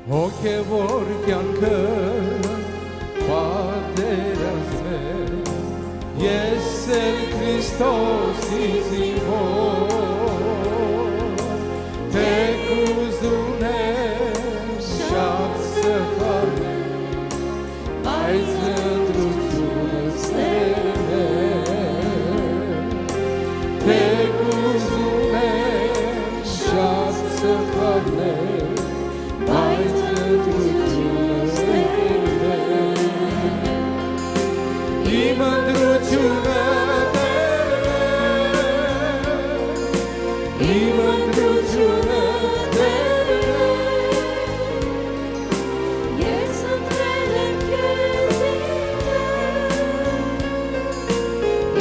Հոգևոր կյանքը պատերազմել Ես էլ Քրիստոսի զինվոր Թեկուզ ունեմ շատ սխալներ Բայց ընտրությունս ներմել Թեկուզ ունեմ շատ սխալներ Բայց ընտրությունս ներմել Իմ ընտրությունը Իմ ընտրությունը Ես ընտրել եմ քեզ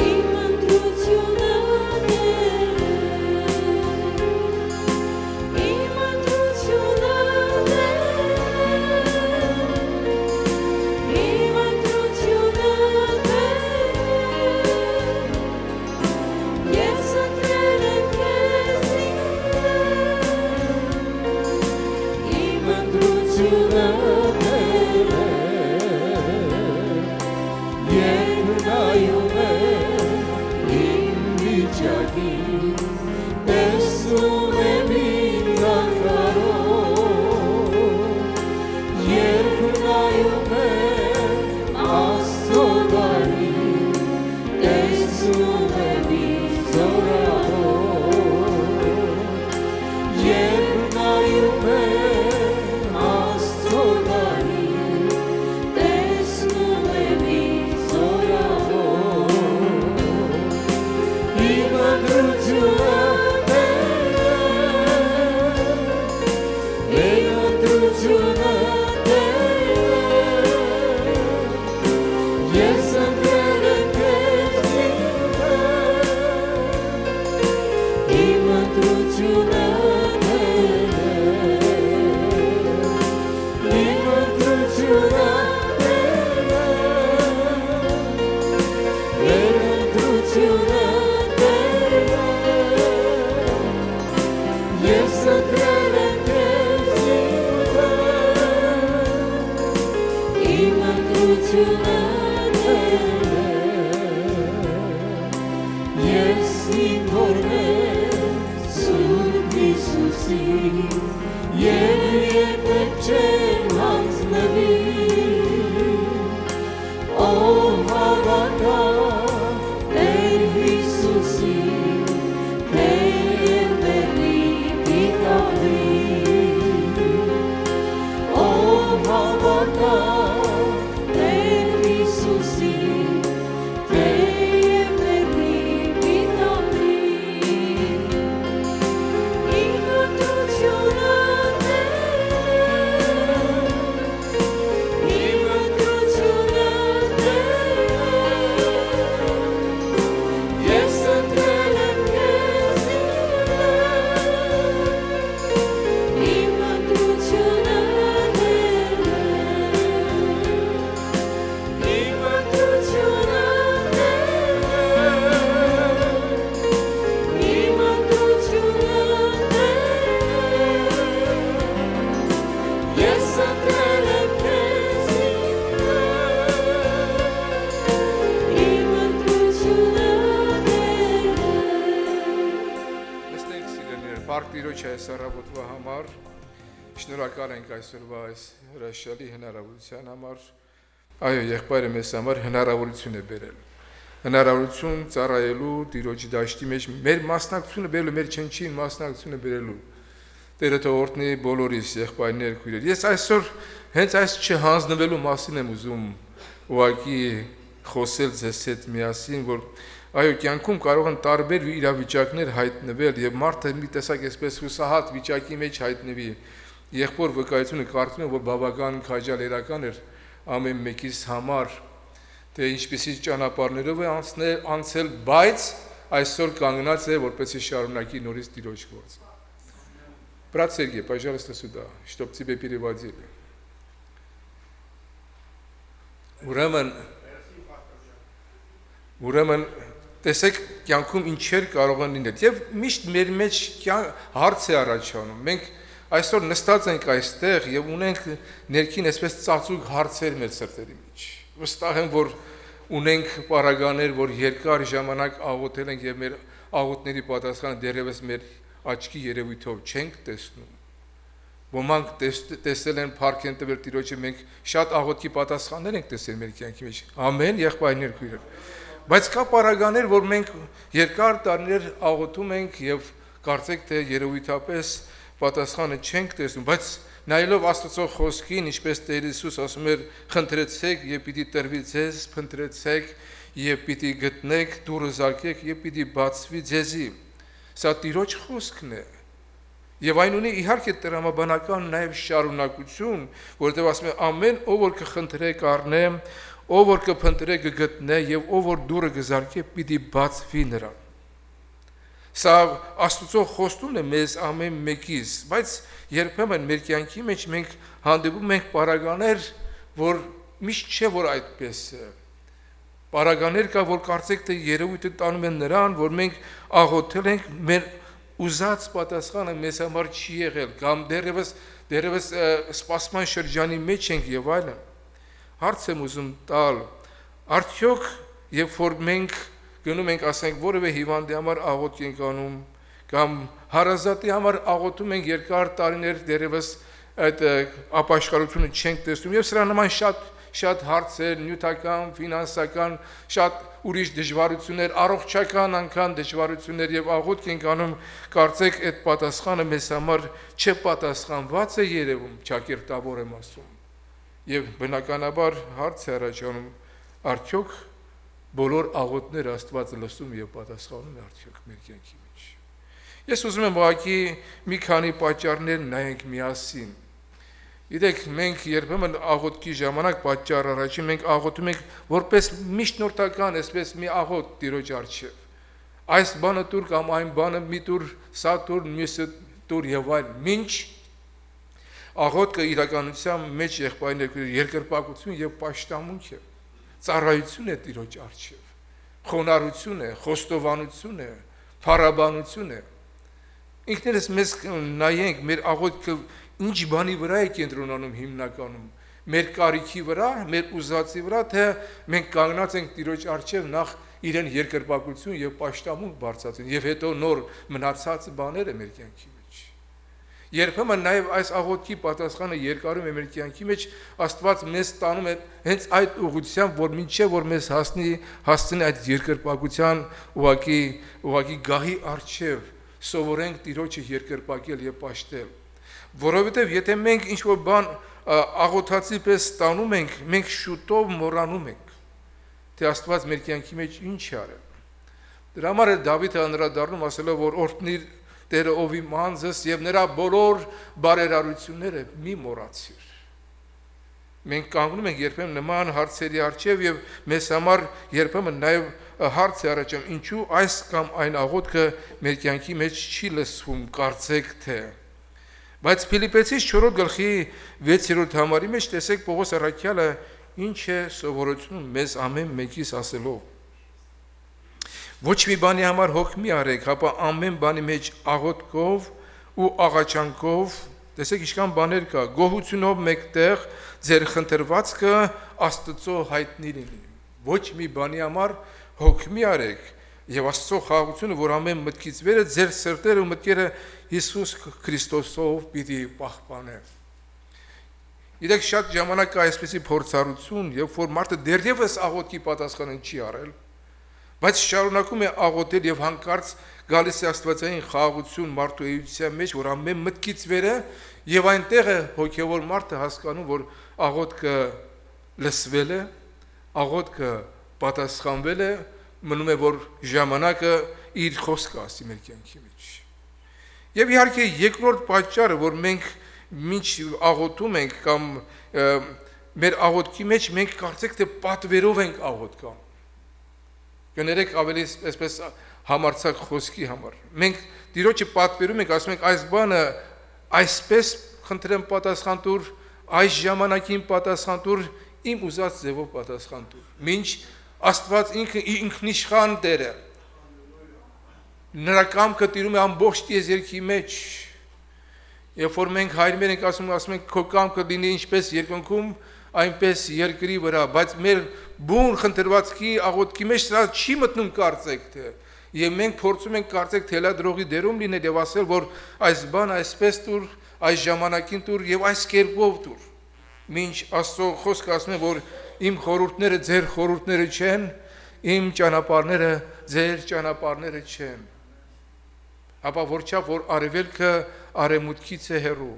Իմ ընտրությունը Իմ ընտրությունը Իմ ընտրությունը Ես ընտրել եմ քեզ Իմ ընտրությունը Երբ նայում եմ իմ վիճակին Տեսնում եմ ինձ անկարող Երբ նայում եմ Աստծո գարին Տեսնում եմ ինձ զորավոր Երբ նայում եմ Աստծո գարին Տեսնում եմ ինձ զորավոր Իմ ընտրությունը Իմ ընտրությունը Ես ընտրել եմ քեզ Իմ ընտրությունը Իմ ընտրությունը Մեր ընտրությունը Ես ընտրել եմ քեզ Իմ ընտրությունը Ես ինքորն եմ Սուրբ Հիսուսի Եվ երբեք չեմ հանձնվի Ով հավատա Տեր Հիսուսի Թեև մեռնի պիտանի Ով հավատա Տեր Հիսուսի Թեև մեռնի պիտանի Իմ ընտրությունը Իմ ընտրությունը Ես ընտրել եմ քեզ Իմ ընտրությունը Իմ ընտրությունը Իմ ընտրությունը Ես ընտրել եմ քեզ Իմ ընտրությունը Լսնենք սիրելիներ, Փառք Տիրոջ այս առավոտվա համար, շնորհակալ ենք այսօրվա այս հրաշալի հնարավորության համար։ Այո, եղբայրը մեզ համար հնարավորություն է բերել։ Հնարավորություն ծառայելու Տիրոջի դաշտի մեջ մեր մասնակցությունը բերելու, մեր չնչին մասնակցությունը բերելու։ Տերը թող օրհնի բոլորիս եղբայրներ, քույրեր։ Ես այսօր հենց այս չհանձնվելու մասին եմ ուզում ուղղակի խոսել ձեզ հետ միասին, որ այո, կյանքում կարող են տարբեր իրավիճակներ հայտնվել եւ մարդը մի տեսակ այսպես հուսահատ վիճակի մեջ հայտնվի։ Եղբոր վկայությունը կարծում եմ, որ բավական քաջալերական էր ամեն մեկիս համար, թե ինչպեսի ճանապարհներով է անցել, բայց այսօր կանգնած է, որպեսզի շարունակի նորից Տիրոջ գործը։ Брат Сергей, пожалуйста, сюда, чтобы тебе переводили. Ուրեմն տեսեք կյանքում ինչեր կարող են լինել եւ միշտ մեր մեջ հարց է առաջանում մենք Այսօր նստած ենք այստեղ եւ ունենք ներքին այսպես ծածուկ հարցեր մեր սրտերի մեջ։ Վստահ եմ, որ ունենք պարագաներ, որ երկար ժամանակ աղոթել ենք եւ մեր աղոթների պատասխանը դեռևս մեր աչքի երևույթով չենք տեսնում։ Ոմանք տեսել են փառք են տվել Տիրոջը, մենք շատ աղոթքի պատասխաններ ենք տեսել մեր կյանքի մեջ։ Ամեն եղբայրներ քույրեր։ Բայց կա պարագաներ, որ մենք երկար տարիներ աղոթում ենք եւ կարծեք թե երևույթապես պատասխանը չենք տեսնում, բայց նայելով Աստծո խոսքին, ինչպես Տեր Հիսուս ասում էր, խնդրեցեք եւ պիտի տրվի ձեզ, փնտրեցեք եւ պիտի գտնեք, դուռը զարկեք եւ պիտի բացվի ձեզի։ Սա Տիրոջ խոսքն է։ Եվ այն ունի իհարկե տրամաբանական նաեւ շարունակություն, որտեղ ասում է ամեն ով որ կխնդրե կառնե, ով որ կփնտրե կգտնե եւ ով որ դուռը կզարկե պիտի բացվի նրան։ Սա Աստծո խոստումն է մեզ ամեն մեկից, բայց երբեմն մեր կյանքի մեջ մենք հանդիպում ենք պարագաներ, որ միշտ չէ որ այդպես է։ Պարագաներ կա, որ կարծեք թե երևույթը տանում են նրան, որ մենք աղոթել ենք, մեր ուզած պատասխանը մեզ համար չի եղել, կամ դեռևս սպասման շրջանի մեջ ենք եւ այլն։ Հարց եմ ուզում տալ, արդյոք երբ որ մենք գնում ենք, ասենք, որևէ հիվանդի համար աղոթք ենք անում, կամ հարազատի համար աղոթում ենք երկար տարիներ, դեռևս այդ ապաշխարությունը չենք տեսնում, եւ սրա նման շատ հարցեր, նյութական, ֆինանսական, շատ ուրիշ դժվարություններ, առողջական անգամ դժվարություններ եւ աղոթք ենք անում, կարծեք այդ պատասխանը մեզ համար չպատասխանված է երևում, ճակերտավոր եմ ասում։ Եվ բնականաբար հարց է առաջանում, արդյոք բոլոր աղոթները Աստված լսում եւ պատասխանում է արդյոք մեր կյանքի մեջ։ Ես ուզում եմ ուղղակի մի քանի պատճառներ նայենք միասին։ Գիտեք, մենք երբեմն աղոթքի ժամանակ պատճառ առաջին մենք աղոթում ենք որպես միջնորդական, այսպես մի աղոթ Տիրոջ առջև։ Այս բանը տուր կամ այն բանը մի տուր, սա տուր, մյուսը տուր եւ այլն։ Մինչ աղոթքը իրականության մեջ եղբայրներ երկրպագություն եւ պաշտամունք է, ծառայություն է Տիրոջ առջև, խոնարհություն է, խոստովանություն է, փառաբանություն է։ Ինքներս մեզ նայենք մեր աղոթքը ինչ բանի վրա է կենտրոնանում հիմնականում, մեր կարիքի վրա, մեր ուզածի վրա, թե մենք կանգնած ենք Տիրոջ առջև նախ իրեն երկրպագություն եւ պաշտամունք բարձրացնեն եւ հետո նոր մնացած բաները մեր կյանքի մեջ։ Երբեմն նաեւ այս աղոթքի պատասխանը երկարում է մեր կյանքի մեջ, Աստված մեզ տանում է հենց այդ ուղղությամբ, որ մինչեւ որ մեզ հասցնի այդ երկրպագության ուղղակի գահի առջև սովորենք Տիրոջը երկրպագել եւ պաշտել։ Որովհետև եթե մենք ինչ-որ բան աղոթացի պես ստանում ենք, մենք շուտով մոռանում ենք, թե Աստված մեր կյանքի մեջ ինչ է արել։ Դրա համար է Դավիթը անդրադառնում ասելով, որ օրհնիր Տերը ով իմ անձս եւ նրա բոլոր բարերարությունները մի մոռացիր։ Մենք կանգնում ենք երբեմն նման հարցերի առջև եւ մեզ համար երբեմն նաեւ հարց է առաջանում, ինչու այս կամ այն աղոթքը մեր կյանքի մեջ չի լսվում, կարծեք թե։ Բայց Ֆիլիպեցիս 4 գլխի 6-րդ համարի մեջ տեսեք Պողոս առաքյալը ինչ է սովորեցնում մեզ ամեն մեկիս ասելով. Ոչ մի բանի համար հոգ մի արեք, հապա ամեն բանի մեջ աղոթքով ու աղաչանքով, տեսեք ինչքան բաներ կա, գոհությունով մեկտեղ ձեր խնդրվածքը Աստծո հայտնի լինի։ Ոչ մի բանի համար հոգ մի արեք, եւ Աստծո խաղաղությունը, որ ամեն մտքից վեր է, ձեր սրտերը ու մտքերը Հիսուս Քրիստոսով պիտի պահպանե։ Գիտեք, շատ ժամանակ կա այսպիսի փորձառություն, երբ որ մարդը դեռևս աղոթքի պատասխանը չի արել, բայց շարունակում է աղոթել եւ հանկարծ գալիս է Աստվածային խաղաղություն մարդու էության մեջ, որ ամեն մտքից վեր է, եւ այնտեղ է հոգեվոր մարդը հասկանում, որ աղոթքը լսվել է, աղոթքը պատասխանվել է, մնում է որ ժամանակը իր խոսքը ասի մեր կյանքի մեջ։ Եվ իհարկե երկրորդ պատճառը, որ մենք մինչ աղոթում ենք կամ մեր աղոթքի մեջ մենք կարծեք թե պատվերով ենք աղոթքան։ Կներեք ավելի այսպես համարձակ խոսքի համար։ Մենք Տիրոջը պատվերում ենք, ասում ենք այս բանը այսպես խնդրեմ պատասխան տուր, այս ժամանակին պատասխան տուր, իմ ուզած ձևով պատասխան տուր։ Մինչ Աստված ինքնիշխան Տեր է։ Նրա կամքը տիրում է ամբողջ տիեզերքի մեջ։ Երբ որ մենք հայրմեր ենք ասում ենք քո կամքը լինի ինչպես երկնքում, այնպես երկրի վրա, բայց մեր բուն խնդրվածքի աղոթքի մեջ սա չի մտնում կարծեք թե։ Եվ մենք փորձում ենք կարծեք թելադրողի դերում լինել եւ ասել, որ այս բան այսպես տուր, այս ժամանակին տուր եւ այս կերպով տուր։ Մինչ Աստծո խոսքը ասում է, որ իմ խորհուրդները ձեր խորհուրդները չեն, իմ ճանապարհները ձեր ճանապարհները չեն։ Ապա որչափ որ արևելքը արևմուտքից է հեռու,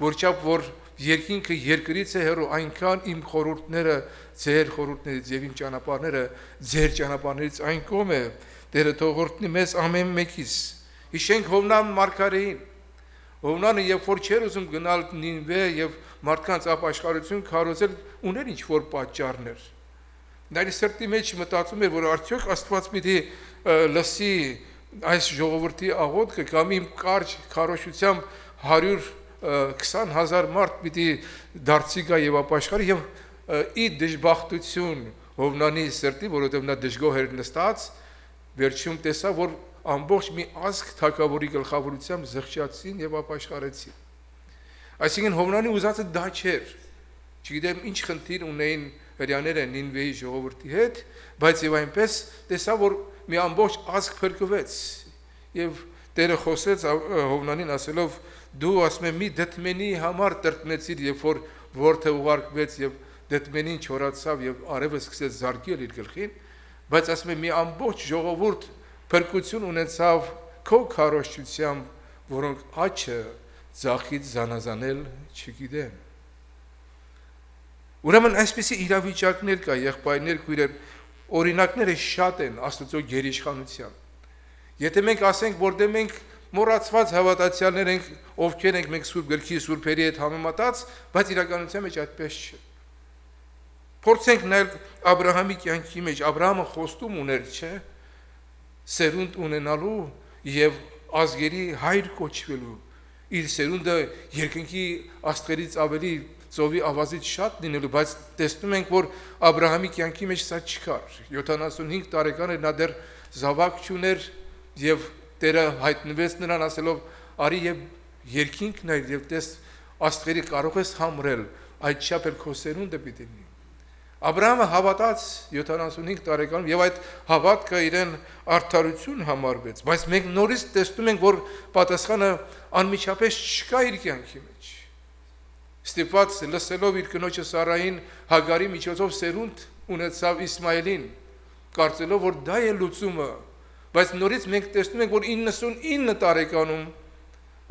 որչափ որ երկինքը երկրից է հեռու, այնքան իմ խորհուրդները ձեր խորհուրդներից եւ իմ ճանապարհները ձեր ճանապարհներից այն կողմ է։ Տերը թողորտնի մեզ ամեն մեկից։ Հիշենք Հովնան մարգարեին։ Հովնանը երբ որ չէր ուզում գնալ Նինվե եւ մարդկանց ապաշխարություն քարոզել, ուներ ինչ որ պատճառներ։ Նա իր սրտի մեջ մտածում էր, որ արդյոք Աստված պիտի լսի այս ժողովրդի աղոթքը կամ իմ կարճ քարոզությամբ 120,000 մարդ պիտի դարձի գա եւ ապաշխարի եւ ի դժբախտություն Հովնանի սրտի, որովհետեւ նա դժգոհ էր նստած, վերջում տեսա, որ ամբողջ մի ազգ թագավորի գլխավորությամբ զղջացին եւ ապաշխարեցին։ Այսինքն Հովնանի ուզածը դա չէր։ Չգիտեմ ինչ խնդիր ունեին հрьяաները Նինվեի ժողովրդի հետ, բայց եւ այնպես տեսա, որ մի ամբողջ ազգ փրկվեց։ Եվ Տերը խոսեց Հովնանին ասելով. դու ասում եմ մի դետմենի համար տրտնեցիր, երբ որ որդը ուղարկվեց եւ դետմենին չորացավ եւ արևը սկսեց զարկել իր գլխին, բայց ասում եմ մի ամբողջ ժողովուրդ փրկություն ունեցավ քո քարոզչությամբ, որոնք աչը ձախից զանազանել չգիտեն։ Ուրեմն այսպիսի իրավիճակներ կա, եղբայրներ, քույրեր, օրինակները շատ են Աստծո գերիշխանության։ Եթե մենք ասենք, որտեղ մենք մոռացված հավատացյալներ ենք, ովքեր ենք մենք Սուրբ Գրքի սուրբերի հետ համեմատած, բայց իրականության մեջ այդպես չէ։ Փորձենք նայել Աբրահամի կյանքի մեջ, Աբրահամը խոստում ուներ, չէ՞, սերունդ ունենալու եւ ազգերի հայր կոչվելու, իր սերունդը երկնքի աստղերից ավելի ծովի ավազից շատ լինելու, բայց տեսնում ենք, որ Աբրահամի կյանքի մեջ սա չկար։ 75 տարեկան էր, նա դեռ զավակ չուներ եւ Տերը հայտնվեց նրան ասելով. արի եւ երկինք նայր եւ տես աստղերի կարող ես համրել, այդչափ էլ քո սերունդը պիտի լինի։ Աբրահամը հավատաց 75 տարեկանում եւ այդ հավատքը իրեն արդարություն համարվեց, բայց մենք նորից տեսնում ենք, որ պատասխանը անմիջապես չկա իր կյանքի մեջ։ Ստիպված լսելով իր կնոջը Սարային Հագարի միջոցով սերունդ ունեցավ Իսմայելին, կարծելով, որ դա է լուծումը, բայց նորից մենք տեսնում ենք, որ 99 տարեկանում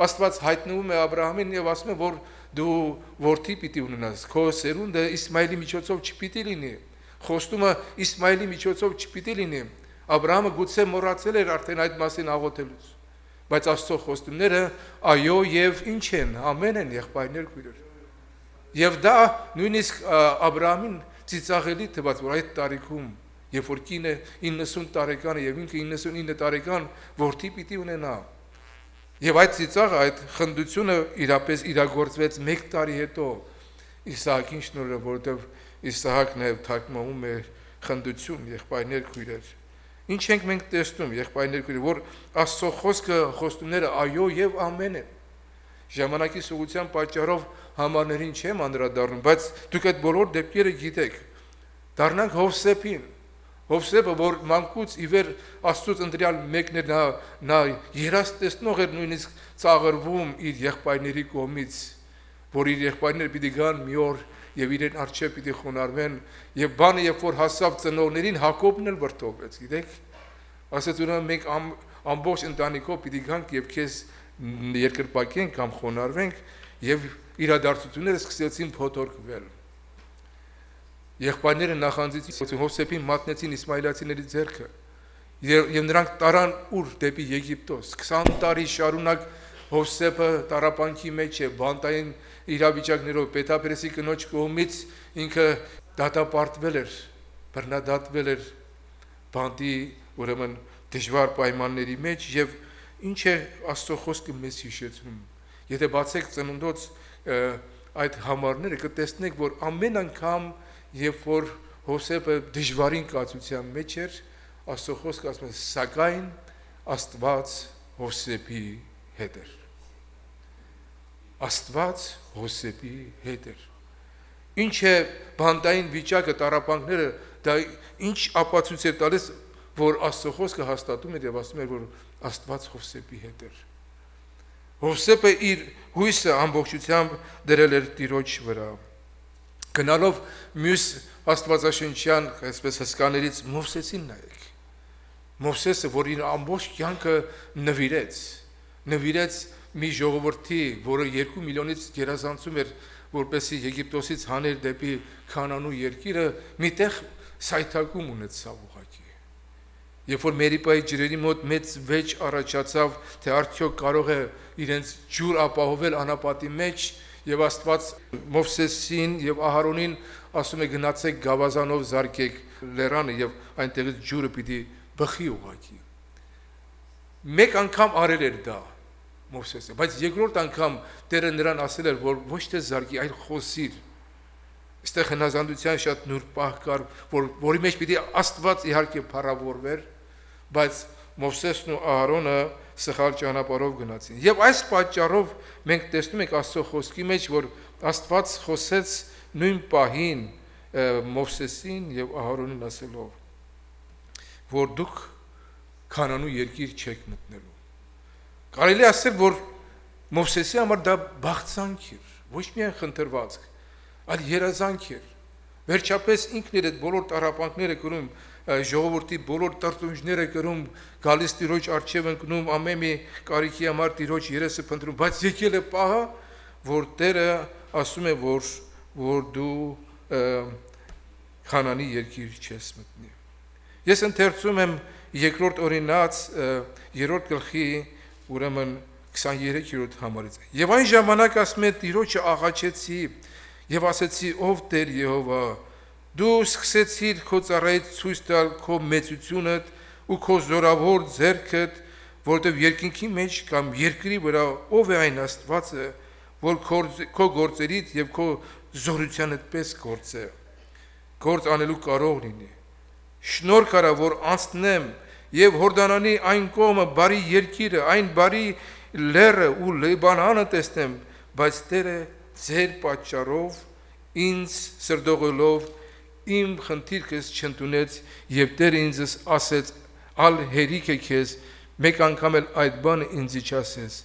Աստված հայտնվում է Աբրահամին եւ ասում է, որ դու որդի պիտի ունենաս, քո սերունդը Իսմայելի միջոցով չպիտի լինի, խոստումը Իսմայելի միջոցով չպիտի լինի։ Աբրահամը գուցե մոռացել էր արդեն այդ մասին աղոթելուց, բայց Աստծո խոստումները այո եւ ինչ են, ամեն են, եղբայրներ, քույրեր։ Եվ դա նույնիսկ Աբրահամին ծիծաղելի թվաց, որ այդ տարիքում, երբ որ կինը 90 տարեկան է եւ ինքը 99 տարեկան որդի պիտի ունենա։ Եվ այդ ծիծաղը, այդ խնդությունը իրապես իրագործվեց 1 տարի հետո Իսահակին շնորհով, որովհետև Իսահակն է թարգմանում է խնդություն, եղբայրներ, քույրեր։ Ինչ ենք մենք տեսնում, եղբայրներ, քույրեր, որ Աստծո խոսքը, խոստումները այո եւ ամեն են։ Ժամանակի սուղության պատճառով համարներին չեմ անդրադառնում, բայց դուք այդ բոլոր դեպքերը գիտեք։ Դառնանք Հովսեփին։ Հովսեփը, որ մանկուց ի վեր Աստծուց ընտրյալ մեկն էր, նա երաժշտեցնող էր, նույնիսկ ծաղրվում իր եղբայրների կողմից, որ իր եղբայրները պիտի գան մի օր եւ իրեն առջեւ պիտի խոնարհվեն, եւ բանը երբ որ հասավ ծնողներին, Հակոբն էլ վրդովվեց, գիտեք։ Ասաց ուրեմն մենք ամբողջ ընտանիքով պիտի գանք եւ քեզ երկրպագենք կամ խոնարհվենք, եւ իրադարձությունները սկսեցին փոթորկվել։ Եղբայրները նախանձեցին Հովսեփին, մատնեցին իսմայելացիների ձեռքը եւ նրանք տարան ուր դեպի Եգիպտոս։ 20 տարի շարունակ Հովսեփը տառապանքի մեջ է, բանտային իրավիճակներով, Պետապերեսի կնոջ կողմից ինքը դատապարտվել էր, բռնադատվել էր բանտի ուրեմն դժվար պայմանների մեջ եւ ինչ է Աստծո խոսքը մեզ հիշեցնում։ Եթե բացեք ծննդոց այդ համարները կտեսնեք, որ ամեն անգամ երբ որ Հովսեփը դժվարին կացության մեջ էր, Աստծո խոսքը ասում է, սակայն Աստված Հովսեփի հետ էր։ Աստված Հովսեփի հետ էր։ Ինչ է բանտային վիճակը, տառապանքները, դա ինչ ապացույց է տալիս, որ Աստծո խոսքը հաստատում էր եւ ասում էր, որ Աստված Հովսեփի հետ էր։ Հովսեփը իր հույսը ամբողջությամբ դրել էր Տիրոջ վրա։ Գնալով մյուս աստվածաշնչյան, այսպես հսկաներից Մովսեսին նայեք։ Մովսեսը, որ իր ամբողջ կյանքը նվիրեց մի ժողովրդի, որը 2 միլիոնից գերազանցում էր, որպեսզի Եգիպտոսից հաներ դեպի Քանանու երկիրը, միտեղ սայթակում ունեցավ ուղղակի։ Երբ որ Մերիպայի ջրերի մոտ մեծ վեճ առաջացավ, թե արդյոք կարող է իրենց ջուր ապահովել անապատի մեջ, եւ Աստված Մովսեսին եւ Ահարոնին ասում է գնացեք գավազանով զարկեք լեռանը եւ այնտեղից ջուրը պիտի բխի ուղղակի։ Մեկ անգամ արել էր դա Մովսեսը, բայց երկրորդ անգամ Տերը նրան ասել էր, որ ոչ թե զարկի, այլ խոսիր։ Այստեղ հնազանդության շատ նուրբ պահ կար, որի մեջ պիտի Աստված իհարկե փառավորվեր, բայց Մովսեսն ու Ահարոնը սխալ ճանապարհով գնացին։ Եվ այս պատճառով մենք տեսնում ենք Աստծո խոսքի մեջ, որ Աստված խոսեց նույն պահին Մովսեսին եւ Ահարոնին ասելով, որ դուք Քանանու երկիր չեք մտնելու։ Կարելի է ասել, որ Մովսեսի համար դա բաղձանք էր, ոչ միայն խնդրվածք, այլ երազանք էր։ Վերջապես ինքն իր այդ բոլոր տառապանքները կրում, ժողովրդի բոլոր տրտունջները կրում, գալիս Տիրոջ առջև ընկնում, ամեն մի կարիքի համար Տիրոջ երեսը փնտրում, բայց եկել է պահը, որ Տերը ասում է, որ դու Քանանի երկիր չես մտնի։ Ես ընթերցում եմ երկրորդ օրինաց 3-րդ գլխի ուրեմն 23-րդ համարից։ Եվ այն ժամանակ ասում է Տիրոջը աղաչեցի եւ ասեցի, ով Տեր Եհովա, դու սկսեցիր քո ծառայից ցույց տալ քո մեծությունդ ու քո զորավոր ձեռքդ, որտեղ երկինքի մեջ կամ երկրի վրա ով է այն Աստվածը, որ քո գործերից եւ քո զորությանդ պես գործ անելու կարող լինի։ Շնորհ կարա, որ անցնեմ եւ Հորդանանի այն կողմը բարի երկիրը, այն բարի լեռը ու Լիբանանը տեսնեմ, բայց Տերը ձեր պատճառով ինձ սրդողելով իմ խնդիրքս չընդունեց եւ Տերը ինձ ասեց. «Ալ հերիք է քեզ, մեկ անգամ էլ այդ բանը ինձ չասես։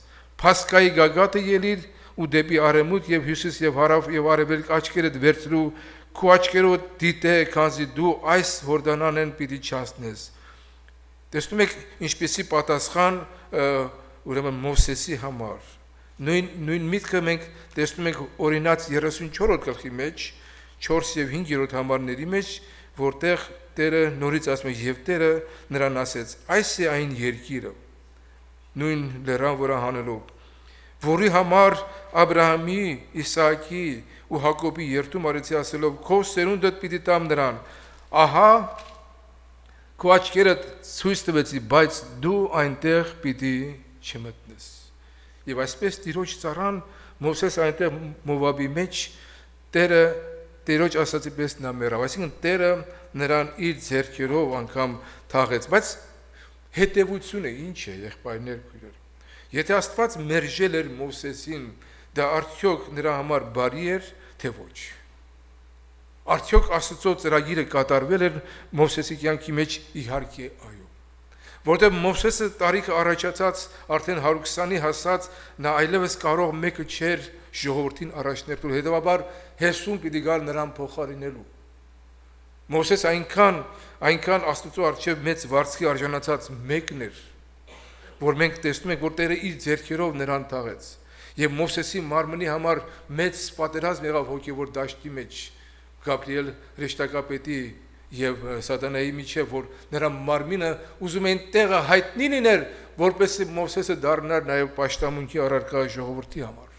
Փասկայի գագաթը ելիր ու դեպի արևմուտք եւ հյուսիս եւ հարավ եւ արևելք աչքերդ վերցրու, քո աչքերով դիտե, քանզի դու այս Հորդանանեն պիտի չհասնես»։ Տեսնում եք ինչպեսի պատասխան ուրեմն Մովսեսի համար։ Նույն միտքը մենք տեսնում ենք օրինաց 34-րդ գլխի մեջ, 4 եւ 5-րդ համարների մեջ, որտեղ Տերը նորից ասում է, եւ Տերը նրան ասեց. այս է այն երկիրը, նույն լեռան վրա հանելով, որի համար Աբրահամի, Իսահակի ու Հակոբի երդում արեցի ասելով, քո սերունդդ պիտի տամ նրան, ահա քո աչքերը ցույց տվեցի, բայց դու այնտեղ պիտի չմտնես։ Եվ այսպես Տիրոջ ծառան Մովսես այնտեղ Մովաբի մեջ Տերոջ ասացի պես նա մեռավ, այսինքն Տերը նրան իր ձեռքերով անգամ թաղեց, բայց հետևությունը ինչ է, եղբայրներ քույրեր։ Եթե Աստված մերժել էր Մովսեսին, դա արդյոք նրա համար բարի էր, թե ոչ։ Արդյոք Աստծո ծրագիրը կատարվել էր Մովսեսի կյանքի մեջ, իհարկե այո։ Որտեղ Մովսեսը տարիքը առաջացած արդեն 120-ի հասած, նա այլևս կարող մեկը չէր ժողովրդին առաջներտել, հետևաբար Հեսուն պիտի գալ նրան փոխարինելու։ Մովսես այնքան Աստծո առջև մեծ վարձքի արժանացած մեկն էր, որ մենք տեսնում ենք, որ Տերը իր ձեռքերով նրան թաղեց։ Եվ Մովսեսի մարմնի համար մեծ պատերազմ եղավ հոգևոր դաշտի մեջ, Գաբրիել հրեշտակապետի եւ Սատանայի միջև, որ նրա մարմինը ուզում էին տեղը հայտնի լիներ, որպեսզի Մովսեսը դառնար նաեւ պաշտամունքի առարկա ժողովրդի համար։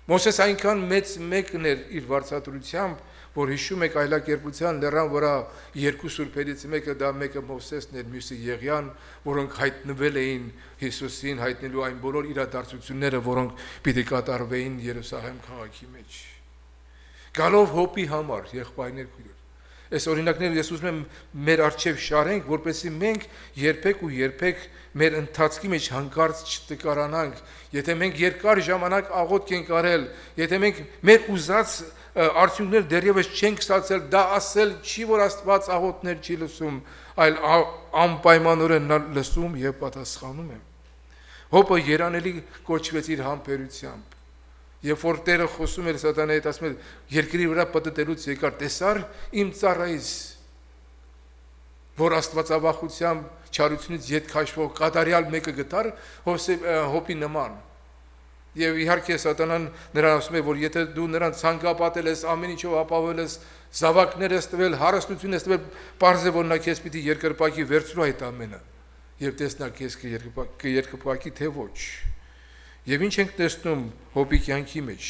Մովսես այնքան մեծ մեկն էր իր վարձատրությամբ, որ հիշում եք այլակերպության լեռան վրա երկու սուրբերից մեկը Մովսեսն էր, մյուսը Եղիան, որոնք հայտնվել էին Հիսուսին հայտնելու այն բոլոր իրադարձությունները, որոնք պիտի կատարվեին Երուսաղեմ քաղաքի մեջ։ Գալով հոպի համար, եղբայրներ քույրեր, Այս օրինակները ես ուզում եմ մեր առջև շարենք, որպեսզի մենք երբեք ու երբեք մեր ընթացքի մեջ հանկարծ չտկարանանք, եթե մենք երկար ժամանակ աղոթք ենք արել, եթե մենք մեր ուզած արդյունքներ դեռևս չենք ստացել, դա ասել չի, որ Աստված աղոթքներ չի լսում, այլ անպայմանորեն նա լսում եւ պատասխանում է։ Հոբը երանելի կոչվեց իր համբերությամբ։ Երբ որ Տերը խոսում էր Սատանայի հետ, ասում էր, երկրի վրա պտտելուց եկար, տեսար իմ ծառայիս, որ աստվածավախությամբ չարությունից ետ քաշվող կատարյալ մեկը գտար Հոբի նման։ Եվ իհարկե Սատանան նրան ասում է, որ եթե դու նրան ցանկապատել ես, ամեն ինչով ապահովել ես, զավակներ ես տվել, հարստություն ես տվել, պարզ է, որ նա քեզ պիտի երկրպագի վերցրու այդ ամենը։ Եվ տեսնա քեզ կերկրպագի թե ոչ։ Եվ ինչ ենք տեսնում Հոբի կյանքի մեջ,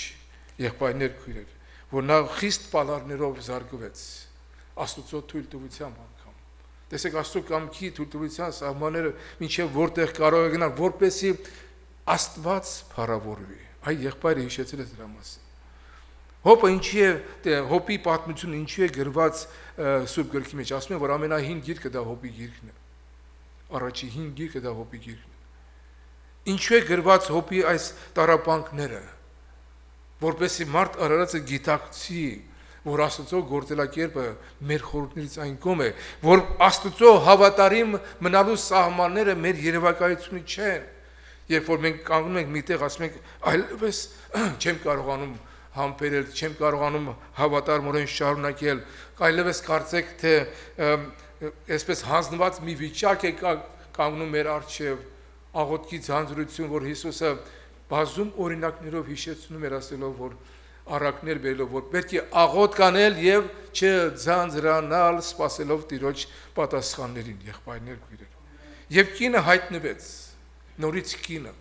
եղբայրներ քույրեր, որ նա խիստ պալարներով զարգվեց, Աստծո թույլտվությամբ անգամ։ Տեսեք Աստծո կամքի թույլտվության սահմանները մինչև որտեղ կարող է գնալ, որպեսզի Աստված փառավորվի։ Այ եղբայրը հիշեցել է դրա մասին։ Հոբը ինչի է Հոբի պատմությունը ինչու է գրված Սուրբ գրքի մեջ, ասում են, որ ամենահին գիրքը դա Հոբի գիրքն է։ Առաջի 5 գիրքը դա Հոբի գիրքն է։ Ինչու է գրված Հոբի այս տարապանքները, որպեսզի մարդ արարածը գիտակցի, որ Աստծո գործելակերպը մեր խորհուրդներից այն կողմ է, որ Աստծո հավատարիմ մնալու սահմանները մեր երևակայությունը չեն։ Երբ որ մենք կանգնում ենք միտեղ, ասում ենք, այլևս չեմ կարողանում համբերել, չեմ կարողանում հավատարմորեն շարունակել, այլևս կարծեք թե այսպես հանձնված մի վիճակ է կանգնում մեր առջև, աղոթքի ձանձրություն, որ Հիսուսը բազում օրինակներով հիշեցնում էր ասելով, որ առակներ բերելով, որ պետք է աղոթք անել եւ չձանձրանալ, սпасելով Տիրոջ պատասխաններին, եղբայրներ քույրեր։ Եվ կինը հայտնվեց, նորից կինը,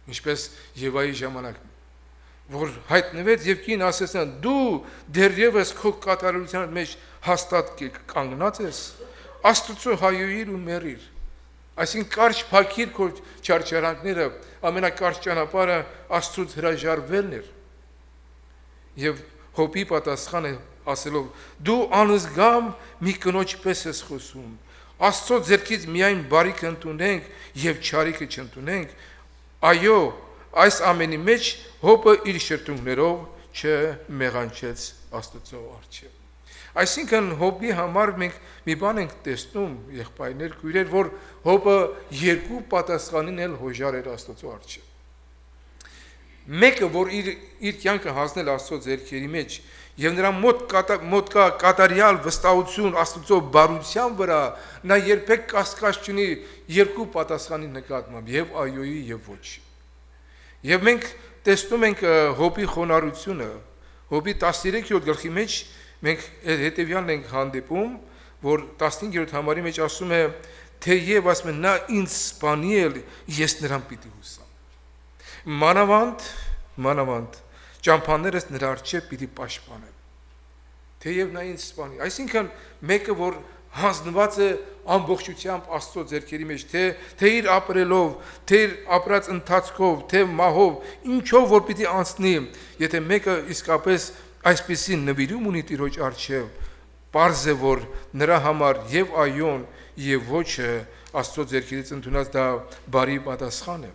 ինչպես Եվայի ժամանակն, որ հայտնվեց եւ կինը ասեց նրան, դու դեռևս քո կատարելության մեջ հաստատ կանգնած ես, Աստծո հայուիր ու մեռիր։ Այսինքն կարճ փակիր քո չարչարանքները, ամենակարճ ճանապարհը Աստծուց հրաժարվելն էր։ Եվ Հոբի պատասխանը ասելով, դու անզգամ մի կնոջ պես ես խոսում, Աստծո ձեռքից միայն բարիք ընդունենք եւ չարիքը չընդունենք, այո, այս ամենի մեջ Հոբը իր շրթունքներով չմեղանչեց Աստծո առջև։ Այսինքն Հոբի համար մենք մի բան ենք տեսնում, եղբայրներ քույրեր, որ Հոբը երկու պատասխանին էլ հոժար էր Աստծո առջև։ Մեկը, որ իր կյանքը հանձնել Աստծո ձեռքերի մեջ, եւ նրա մոտ կա կատարյալ վստահություն Աստծո բարության վրա, նա երբեք կասկած չունի երկու պատասխանի նկատմամբ, եւ այոյի եւ ոչի։ Եվ մենք տեսնում ենք Հոբի խոնարհությունը, Հոբի 13-րդ գլխի մեջ մենք հետևյալն ենք հանդիպում, որ 15-րդ համարի մեջ ասում է, թեև ասում է նա ինձ սպանի էլ, ես նրան պիտի հուսամ։ Մանավանդ ճամփաներս նրա առջև պիտի պաշտպանեմ։ Թեև նա ինձ սպանի։ Այսինքն մեկը, որ հանձնված է ամբողջությամբ Աստծո ձեռքերի մեջ, թե իր ապրելով, թե իր ապրած ընթացքով, թե մահով, ինչով որ պիտի անցնի, եթե մեկը իսկապես այսպիսի նվիրում ունի Տիրոջ առջև, պարզ է, որ նրա համար եւ այոն եւ ոչը Աստծո ձեռքերից ընդունած դա բարի պատասխան է։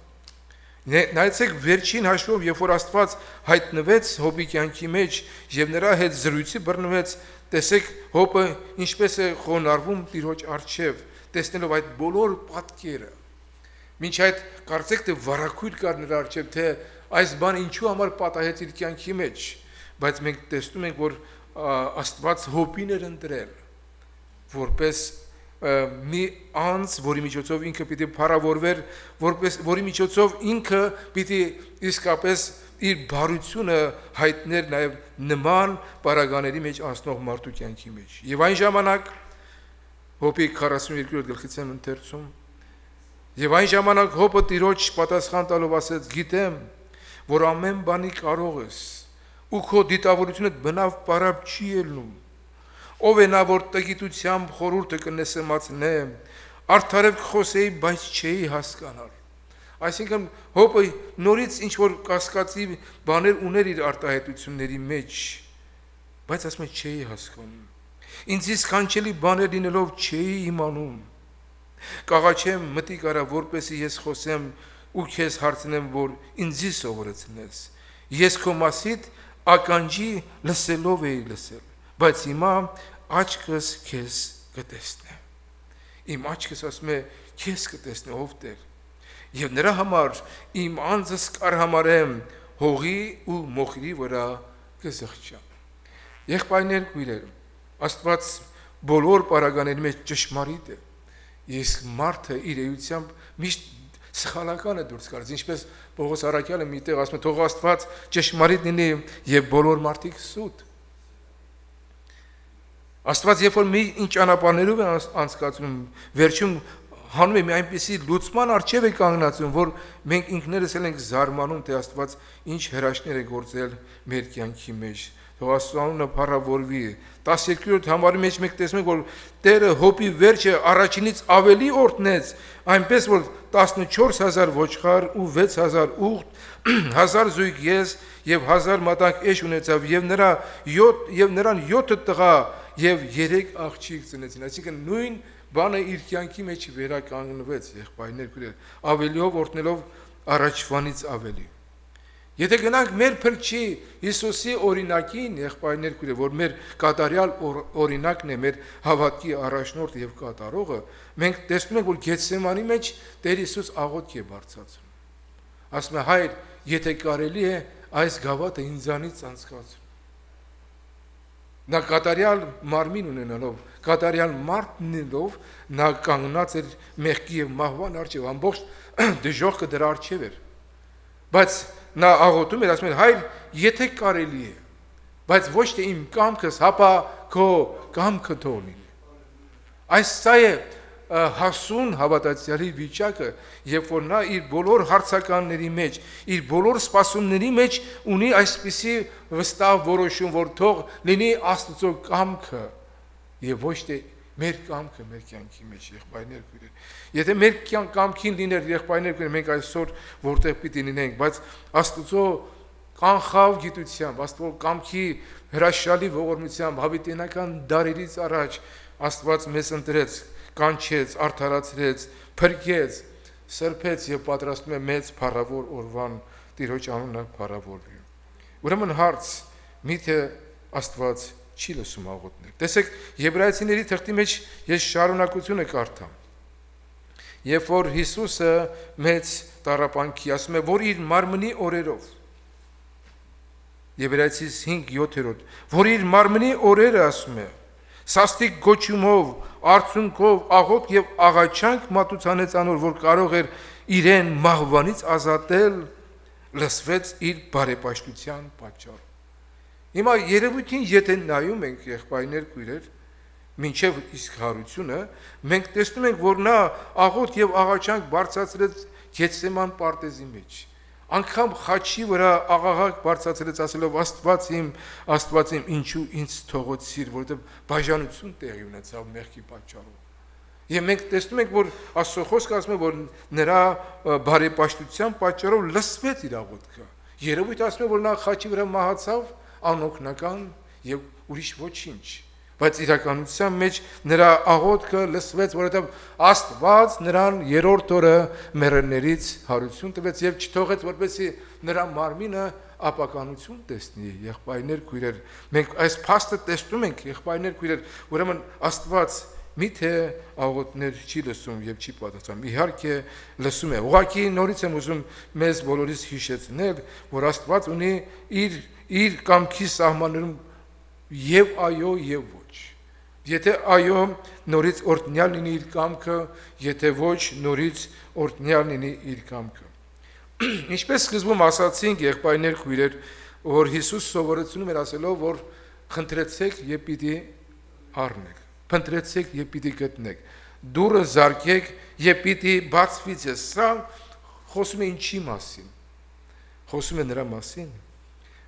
Նայեցեք վերջին հաշվով, երբ որ Աստված հայտնվեց Հոբի կյանքի մեջ եւ նրա հետ զրույցի բռնվեց, տեսեք Հոբը ինչպես է խոնարհվում Տիրոջ առջև, տեսնելով այդ բոլոր պատկերը։ Մինչ այդ կարծեք թե վարակույր կար նրա առջև, թե այս բանը ինչու համար պատահեց իր կյանքի մեջ, բայց մենք տեսնում ենք, որ Աստված Հոբին էր ընտրել որպես մի անձ, որի միջոցով ինքը պիտի փառավորվեր, որի միջոցով ինքը պիտի իսկապես իր բարությունը հայտներ նաև նման պարագաների մեջ անցնող մարդու կյանքի մեջ։ Եվ այն ժամանակ Հոբի 42-րդ գլխից եմ ընթերցում, եւ այն ժամանակ Հոբը Տիրոջ պատասխան տալով ասեց. գիտեմ, որ ամեն բանի կարող ես, ու քո դիտավորությունը բնավ պարապ չի ելնում։ Ով է նա, որ տգիտությամբ խորհուրդը կնեսեմացնե, արդարև կխոսեի, բայց չէի հասկանալ։ Այսինքն Հոբը նորից ինչ որ կասկածի բաներ ուներ իր արտահայտությունների մեջ, բայց ասում է չէի հասկանում։ Ինձ սքանչելի բաներ լինելով չէի իմանում։ Կաղաչեմ մտիկ արա, որպեսզի ես խոսեմ ու քեզ հարցնեմ, որ ինձի սովորեցնես։ Ես քո մասիդ ականջի լսելով էի լսել, բայց հիմա աչքս քեզ կտեսնե։ Իմ աչքս ասում է քեզ կտեսնե, ով Տեր։ Եվ նրա համար իմ անձս կարհամարեմ հողի ու մոխիրի վրա կզղջամ։ Եղբայրներ, քույրեր, Աստված բոլոր պարագաների մեջ ճշմարիտ է։ Իսկ մարդը իր էությամբ միշտ սխալականը դուրս գալիս, ինչպես Պողոս առաքյալը միտեղ ասում է, թող Աստված ճշմարիտ լինի եւ բոլոր մարդիկ սուտ։ Աստված երբ որ մի ինչ ճանապարհներով է անցկացնում, վերջում հանում է մի այնպիսի լուծման առջև է կանգնացում, որ մենք ինքներս էլ ենք զարմանում, թե Աստված ինչ հրաշքներ է գործել մեր կյանքի մեջ։ Թող Աստծո անունը փառավորվի։ 12-րդ համարի մեջ մենք տեսնում ենք, որ Տերը հոպի վերջը առաջինից ավելի օրհնեց, այնպես որ 14000 ոչխար ու 6000 ուղտ, 1000 զույգ ես եւ 1000 մատանք էշ ունեցավ եւ նրան 7 տղա եւ 3 աղջիկ ծնեցին։ Այսինքն նույն բանը իր կյանքի մեջ վերականգնվեց, եղբայրներ, քույրեր, ավելիով օրհնելով առաջվանից ավելի։ Եթե գնանք մեր փրկչի Հիսուսի օրինակին, եղբայրներ, քույրեր, որ մեր կատարյալ օրինակն է, մեր հավատքի առաջնորդը եւ կատարողը, մենք տեսնում ենք, որ Գեթսեմանի մեջ Տեր Հիսուս աղոթք է բարձրացնում։ Ասում է. Հայր, եթե կարելի է, այս գավաթը ինձանից անցկացրու։ Նա կատարյալ մարմին ունենալով, կատարյալ մարդ լինելով, նա կանգնած էր մեղքի եւ մահվան առջև, ամբողջ դժոխքը դրա առջև էր։ Բայց նա աղոթում էր, ասում էր. Հայր, եթե կարելի է, բայց ոչ թե իմ կամքս, հապա քո կամքը թող լինի։ Այս սա է հասուն հավատացյալի վիճակը, երբ որ նա իր բոլոր հարցականների մեջ, իր բոլոր սպասումների մեջ ունի այսպիսի վստահ որոշում, որ թող լինի Աստծո կամքը եւ ոչ թե մեր կամքը մեր կյանքի մեջ, եղբայրներ, քույրեր։ Եթե մեր կամքին լիներ, եղբայրներ, քույրեր, մենք այսօր որտեղ պիտի լինենք, բայց Աստծո կանխավ գիտությամբ, Աստծո կամքի հրաշալի ողորմությամբ հավիտենական դարերից առաջ Աստված մեզ ընտրեց, կանչեց, արդարացրեց, փրկեց, սրբեց եւ պատրաստում է մեծ փառավոր օրվան Տիրոջ անունը փառավորվի։ Ուրեմն հարց, միթե Աստված չի լսում աղոթներ։ Տեսեք, Եբրայեցիների թղթի մեջ ես շարունակությունը կարդամ։ Երբ որ Հիսուսը մեծ տառապանքի ասում է, որ իր մարմնի օրերով, Եբրայեցիս 5:7, որ իր մարմնի օրերը ասում է, սաստիկ գոչումով, արցունքով, աղոթք եւ աղաչանք մատուցանեց անոր, որ կարող էր իրեն մահվանից ազատել, լսվեց իր բարեպաշտության պատճառով։ Հիմա երևույթին եթե նայում ենք, եղբայրներ, քույրեր, մինչև իսկ հարությունը, մենք տեսնում ենք, որ նա աղոթք եւ աղաչանք բարձրացրեց Գեթսեման պարտեզի մեջ։ Անգամ խաչի վրա աղաղակ բարձրացրեց, ասելով. Աստված իմ, ինչու ինձ թողոցիր, որովհետև բաժանություն տեղի ունեցավ մեղքի պատճառով։ Եվ մենք տեսնում ենք, որ Աստծո խոսքը ասում է, որ նրա բարեպաշտության պատճառով լսվեց իր աղոթքը։ Երևույթ ասում է, որ նա խաչի վրա մահացավ, անօգնական եւ ուրիշ ոչինչ։ Բայց իրականության մեջ նրա աղոթքը լսվեց, որովհետև Աստված նրան երրորդ օրը մեռելներից հարություն տվեց եւ չթողեց, որպեսզի նրա մարմինը ապականություն տեսնի, եղբայրներ, քույրեր։ Մենք այս փաստը տեսնում ենք, եղբայրներ, քույրեր, ուրեմն Աստված միթե աղոթներ չի լսում եւ չի պատասխանում։ Իհարկե լսում է։ Ուղղակի նորից եմ ուզում մեզ բոլորիս հիշեցնել, որ Աստված ունի իր կամքի սահմաններում եւ այո եւ ոչ։ Եթե այո, նորից օրհնյալ լինի իր կամքը, եթե ոչ, նորից օրհնյալ լինի իր կամքը։ Ինչպես սկզբում ասացինք, եղբայրներ, քույրեր, որ Հիսուս սովորեցնում էր ասելով, որ խնդրեցեք եւ պիտի առնեք, փնտրեցեք եւ պիտի գտնեք, դուռը զարկեք եւ պիտի բացվի ձեզ։ Սա խոսում է ինչի մասին։ Խոսում է նրա մասին,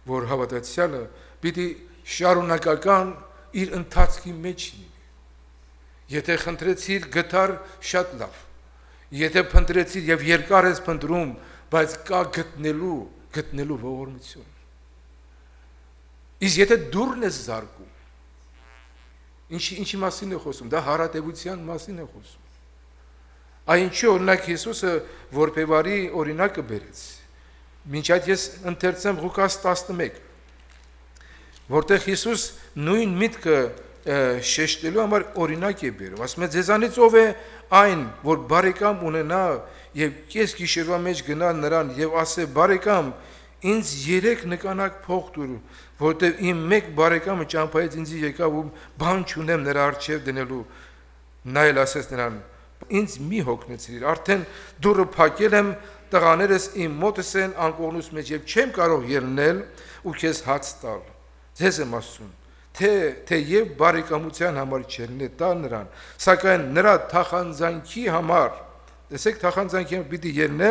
որ հավատացյալը պիտի շարունակական իր ընթացքի մեջ լինի։ Եթե խնդրեցիր, գտար, շատ լավ։ Եթե փնտրեցիր եւ երկար ես փնտրում, բայց կա գտնելու ողորմություն։ Իսկ եթե դուրն ես զարկում, Ինչի մասին է խոսում։ Դա հարատևության մասին է խոսում։ Այնչի օրինակ Հիսուսը որբևարի օրինակը բերեց։ Մինչ այդ ես ընթերցեմ Ղուկաս 11, որտեղ Հիսուս նույն միտքը շեշտելու համար օրինակ է բերում։ Ասում է ձեզանից ով է այն, որ բարեկամ ունենա եւ կես գիշերվա մեջ գնա նրան եւ ասե բարեկամ ինձ 3 նկանակ փող տուր, որտեղ իմ մեկ բարեկամը ճամփայից ինձ եկավ ու բան չունեմ նրա առջև դնելու։ Նա էլ ասեց նրան ինձ մի հոգնեցիր, արդեն դուռը փակել եմ, տղաներս իմ մոտս են անկողնուց մեջ եւ չեմ կարող ելնել ու քեզ հաց տալ։ Ձեզ եմ ասում, թե եւ բարեկամության համար չելնե տա նրան, սակայն նրա թախանձանքի համար, տեսեք թախանձանքի համար պիտի ելնե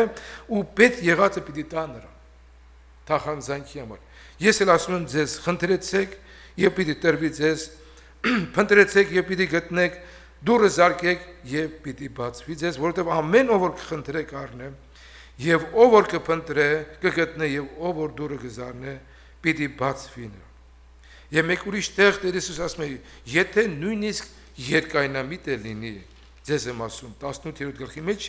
ու պետք եղածը պիտի տա նրան։ Թախանձանքի համար։ Ես էլ ասում եմ ձեզ, խնդրեցեք եւ պիտի տրվի ձեզ, փնտրեցեք եւ պիտի գտնեք, դուռը զարկեք եւ պիտի բացվի ձեզ, որովհետեւ ամեն ով որ կխնդրե կառնե եւ ով որ կփնտրե կգտնե եւ ով որ դուռը կզարնե պիտի բացվի նրան։ Եվ մեկ ուրիշ տեղ Տեր Հիսուս ասում է, եթե նույնիսկ երկայնամիտ է լինի, ձեզ եմ ասում 18-րդ գլխի մեջ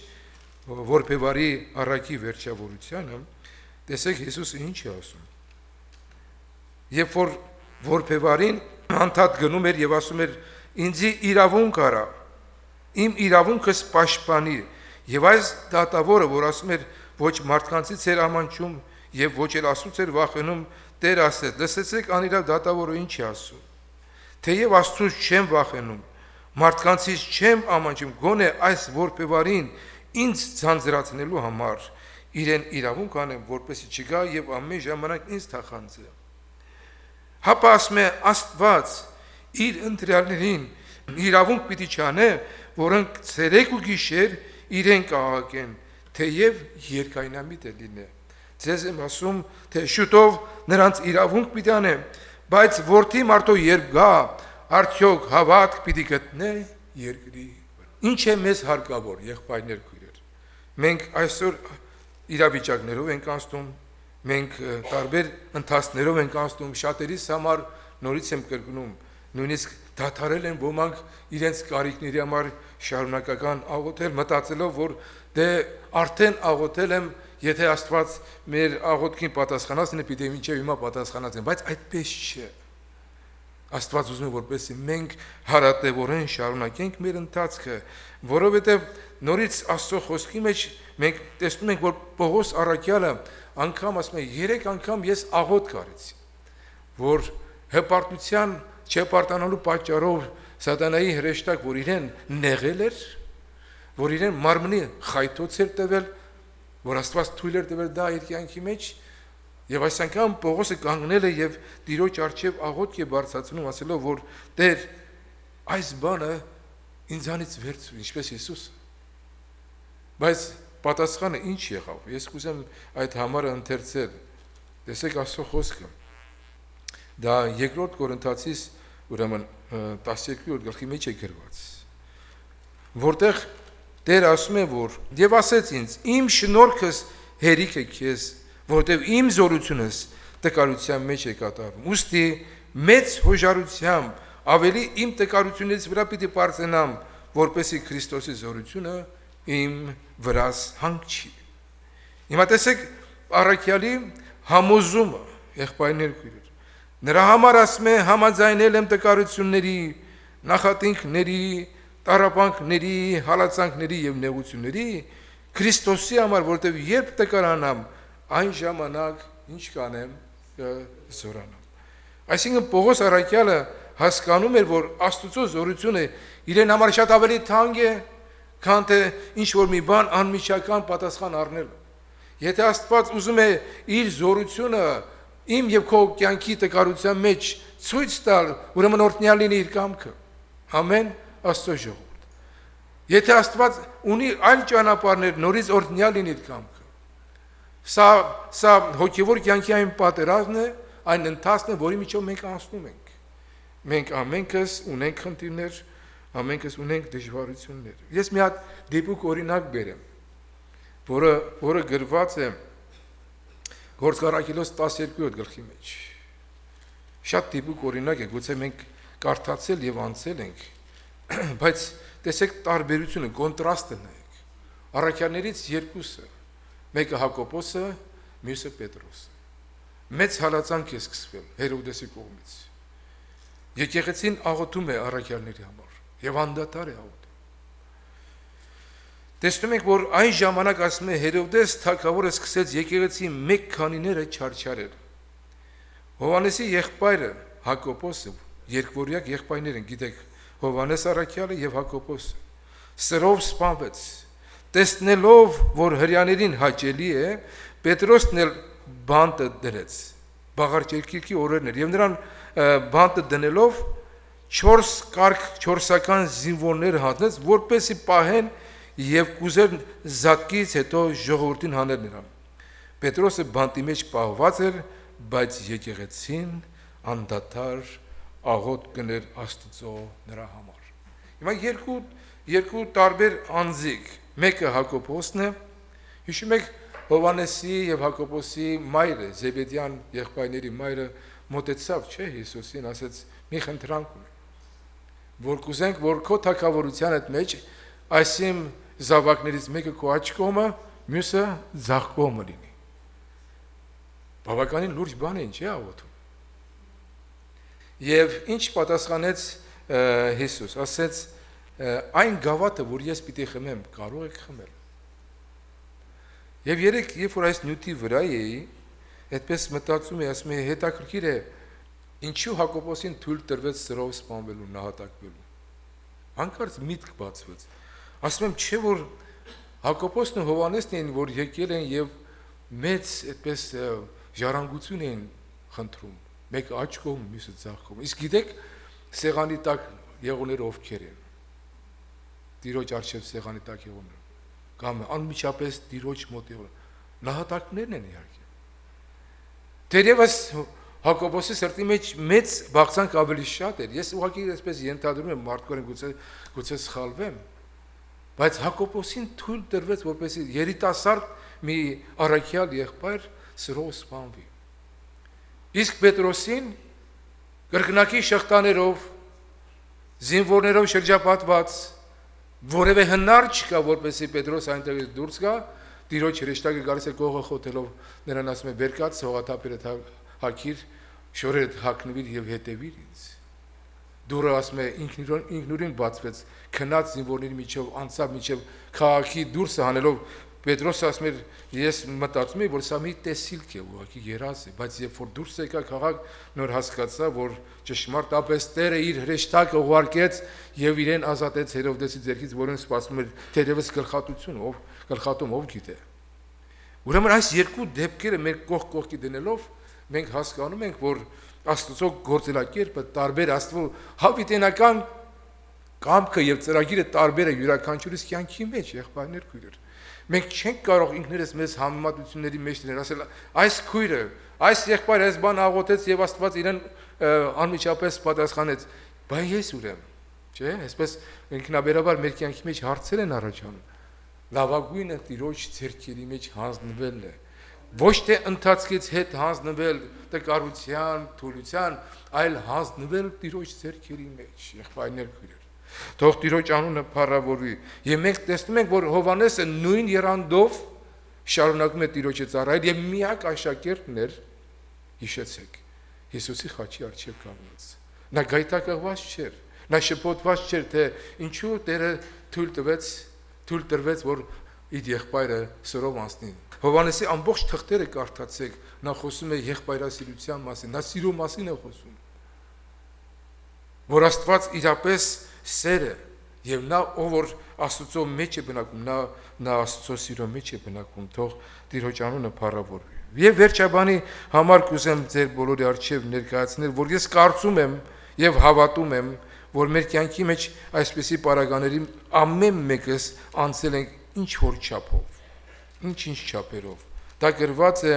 որբևարի առակի վերջավորությանը, տեսեք Հիսուսը ինչ է ասում։ Երբ որ որբևարին անդադ գնում էր եւ ասում էր ինձի իրավունք արա, իմ իրավունքս պաշտպանի, եւ այս դատավորը, որ ասում էր ոչ մարդկանցից էր ամանչում եւ ոչ էլ Աստծուց էր վախենում, Տեր ասեց, լսեցեք անիրավ դատավորը ինչ է ասում, թեև Աստծուց չեմ վախենում, մարդկանցից չեմ ամանչում, գոնե այս որբևարին ինձ ցանցրացնելու համար իրեն իրավունք անեմ, որպեսզի չգա եւ ամեն ժամանակ ինձ թախանձե։ Հապա ասում է Աստված իր ընտրյալներին իրավունք պիտի չանե, որոնք ցերեկ ու գիշեր իրեն կաղաքեն, թեև երկայնամիտ է լինե։ Ձեզ եմ ասում, թե շուտով նրանց իրավունք պիտի անե, բայց որդի մարդու երբ գա, արդյոք հավատք պիտի գտնե երկրի վրա։ Ինչ է մեզ հարկավոր, եղբայրներ քույրեր։ Մենք այսօր իրավիճակներով ենք անցնում, մենք տարբեր ընթացքներով ենք անցնում, շատերիս համար նորից եմ կրկնում, նույնիսկ դադարել են ոմանք իրենց կարիքների համար շարունակական աղոթել, մտածելով, որ դե արդեն աղոթել եմ, եթե Աստված մեր աղոթքին պատասխանած լինի, պիտի մինչև հիմա պատասխանած են, բայց այդպես չէ։ Աստված ուզում է, որպեսզի մենք հարատևորեն շարունակենք մեր ընթացքը, որովհետև նորից Աստծո խոսքի մեջ մենք տեսնում ենք, որ Պողոս առաքյալը անգամ ասում է 3 անգամ ես աղոթք արեցի, որ հպարտության չպարտանալու պատճառով սատանայի հրեշտակ, որ իրեն նեղել էր, որ իրեն մարմնի խայթոց էր տվել, որ Աստված թույլ էր տվել դա իր կյանքի մեջ, եւ այս անգամ Պողոսը կանգնել է եւ Տիրոջ առջև աղոթք է բարձրացնում, ասելով, որ Տեր, այս բանը ինձանից վերցրու, ինչպես Հիսուս։ Բայց պատասխանը ինչ եղավ։ Ես կուզեմ այդ համարը ընթերցել։ Տեսեք Աստծո խոսքը։ Դա 2-րդ Կորինթացիս ուրեմն 12-րդ գլխի մեջ է գրված, որտեղ Տեր ասում է, որ եւ ասեց ինձ, իմ շնորհքս հերիք է քեզ, որտեղ իմ զորությունս տկարության մեջ է կատարվում։ Ուստի մեծ հոժարությամբ ավելի իմ տկարությունից վրա պիտի պարծենամ, որպեսզի Քրիստոսի զորությունը իմ վրաս հանգչի։ Հիմա տեսեք առաքյալի համոզումը, եղբայրներ քույրեր։ Նրա համար ասում է համաձայնել եմ տկարությունների, նախատինքների, տարապանքների, հալածանքների եւ նեղությունների Քրիստոսի համար, որտեղ երբ տկարանամ, այն ժամանակ ինչ կանեմ, կզորանամ։ Այսինքն Պողոս առաքյալը հասկանում էր, որ Աստծո զորությունը իրեն համար շատ ավելի թանկ է, քան թե ինչ որ մի բան անմիջական պատասխան առնել։ Եթե Աստված ուզում է իր զորությունը իմ եւ քո կյանքի տկարության մեջ ցույց տալ, ուրեմն օրհնյալ լինի իր կամքը։ Ամեն Աստծո ժողովուրդ։ Եթե Աստված ունի այլ ճանապարհներ, նորից օրհնյալ լինի իր կամքը։ Սա հոգևոր կյանքի այն պատերազմն է, այն ընթացքն է, որի միջով մենք անցնում ենք։ Մենք ամենքս ունենք խնդիրներ, ամենքս ունենք դժվարություններ։ Ես մի հատ դեպուկ օրինակ բերեմ, որը գրված է Գործք առաքելոց 12-րդ գլխի մեջ։ Շատ դեպուկ օրինակ է, գուցե մենք կարդացել եւ անցել ենք, բայց տեսեք տարբերությունը, կոնտրաստը նայեք։ Առաքյալներից երկուսը, մեկը Հակոբոսը, մյուսը Պետրոսը։ Մեծ հալածանք է սկսվել Հերովդեսի կողմից։ Եկեղեցին աղոթում է առաքյալների համար եւ անդադար է աղոթում։ Տեսնում ենք, որ այն ժամանակ ասում է Հերովդես թագավորը սկսեց եկեղեցի մեկ քանիները չարչարել։ Հովանեսի եղբայրը Հակոբոսը, երկվորյակ եղբայրներ են, գիտեք, Հովանես առաքյալը եւ Հակոբոսը, սրով սպանվեց։ Տեսնելով, որ հրյաներին հաճելի է, Պետրոսն էլ բանտը դրեց։ Բաղարջերկիրքի օրերն էր եւ նրան բանտը դնելով 4 կարգ 4-ական զինվորներ հանձնեց, որպեսզի պահեն եւ կուզեր զատկից հետո ժողովրդին հանել նրան։ Պետրոսը բանտի մեջ պահված էր, բայց եկեղեցին անդադար աղոթ կներ Աստծո նրա համար։ Հիմա երկու տարբեր անձիկ, մեկը Հակոբոսն է, հիշում եք Հովանեսի եւ Հակոբոսի մայրը, Զեբեդյան եղբայրների մայրը մոտեցավ, չէ, Հիսուսին ասեց՝ մի խնդրանք ունեմ, որ կուզենք, որ քո թագավորության հետ մեջ այսիմ զավակներից մեկը քո աջ կողմը, մյուսը ձախ կողմը լինի։ Բավականին լուրջ բան է, ինչ է աղոթում։ Եվ ինչ պատասխանեց Հիսուս, ասեց՝ այն գավաթը, որ ես պիտի խմեմ, կարող եք խմել։ Եվ երեք, երբ որ այս նյութի վրա էի, այդպես մտածում էի, ասում էի, հետաքրքիր է, ինչու Հակոբոսին թույլ տրվեց սրով սպանվելու, նահատակվելու։ Հանկարծ միտք բացվեց։ Ասում եմ, չէ՞ որ Հակոբոսն ու Հովանեսն էին, որ եկել են եւ մեծ այդպես ժառանգություն էին խնդրում, մեկը աջ կողմ, մյուսը ձախ կողմ։ Իսկ գիտեք, սեղանի տակ եղողները ովքեր են։ Տիրոջ առջև սեղանի տակ եղողները, կամ անմիջապես Տիրոջ մոտ եղողները, նահատակներն են իհարկե։ Դերևս Հակոբոսի սրտի մեջ մեծ բաղձանք ավելի շատ էր։ Ես ուղղակի այսպես ենթադրում եմ, մարդկորեն գուցե սխալվեմ, բայց Հակոբոսին թույլ տրվեց, որպեսզի երիտասարդ մի առաքյալ եղբայր սրով սպանվի։ Իսկ Պետրոսին կրկնակի շղթաներով, զինվորներով շրջապատված, որևէ հնար չկա, որպեսզի Պետրոս այնտեղից դուրս գա, Տիրոջ հրեշտակը գալիս է կողը խոթելով, նրան ասում է բերկած հողաթափերը հագիր, շորերդ հագնվիր եւ հետևիր ինձ։ Դուրը ասում է ինքնուրույն բացվեց, քնած զինվորների միջով անցավ միջև քաղաքի դուրս հանելով Պետրոսը ասում էր ես մտածում եմ որ սա մի տեսիլք է ուղղակի երազ է, բայց երբ որ դուրս եկա քաղաք նոր հասկացա որ ճշմարտապես Տերը իր հրեշտակը ուղարկեց եւ իրեն ազատեց Հերովդեսի ձեռքից, որին սպասում էր թերևս գլխատություն, ով գլխատում ով գիտե։ Ուրեմն այս երկու դեպքերը մեր կողք կողքի դնելով մենք հասկանում ենք որ Աստծո գործելակերպը տարբեր Աստծո հավիտենական կամքը եւ ծրագիրը տարբեր է յուրաքանչյուրիս կյանքի մեջ եղբայրներ քույրեր։ Մենք չենք կարող ինքներս մեզ համեմատությունների մեջ դնել, ասել այս քույրը, այս եղբայրը այս բան աղոթեց եւ Աստված իրեն անմիջապես պատասխանեց, բայց ես ուրեմ, չէ՞, այսպես ինքնաբերաբար մեր կյանքի մեջ հարցեր են առաջանում։ Լավագույնը Տիրոջ ձեռքերի մեջ հանձնվելն է։ Ոչ թե ընթացքից հետ հանձնվել տկարության, թուլության, այլ հանձնվել Տիրոջ ձեռքերի մեջ, եղբայրներ քույրեր։ Թող Տիրոջ անունը փառավորվի։ Եվ մենք տեսնում ենք, որ Հովանեսը նույն եռանդով շարունակում է Տիրոջը ծառայել եւ միակ աշակերտն էր, հիշեցեք, Հիսուսի խաչի առջև կանգնած։ Նա գայթակղված չէր, նա շփոթված չէր, թե ինչու Տերը թույլ տրվեց, որ իր եղբայրը սրով անցնի։ Հովանեսի ամբողջ թղթերը կարդացեք, նա խոսում է եղբայրասիրության մասին, նա սիրո մասին է խոսում։ Որ Աստված իրապես սեր է եւ նա ով որ Աստծո մեջ է բնակվում, նա Աստծո սիրո մեջ է բնակվում, թող Տիրոջ անունը փառավորվի։ Եվ վերջաբանի համար կուզեմ ձեր բոլորի առջև ներկայացնել, որ ես կարծում եմ եւ հավատում եմ, որ մեր կյանքի մեջ այսպիսի պարագաների ամեն մեկս անցել ենք ինչ որ չափով, ինչ չափերով։ Դա գրված է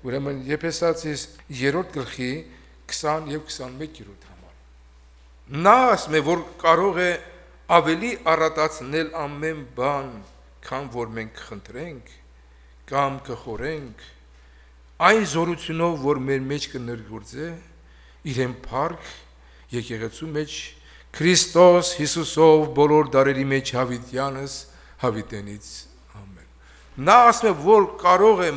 ուրեմն Եփեսացիս 3-րդ գլխի 20 եւ 21-րդ համար։ Նա ասում է, որ կարող է ավելի առատացնել ամեն բան, քան որ մենք խնդրենք կամ կխորենք, այն զորությունով, որ մեր մեջ կներգործե, իրեն փառք եկեղեցու մեջ Քրիստոս Հիսուսով բոլոր դարերի մեջ հավիտյանս հավիտենից ամեն։ Նա ասում է, որ կարող է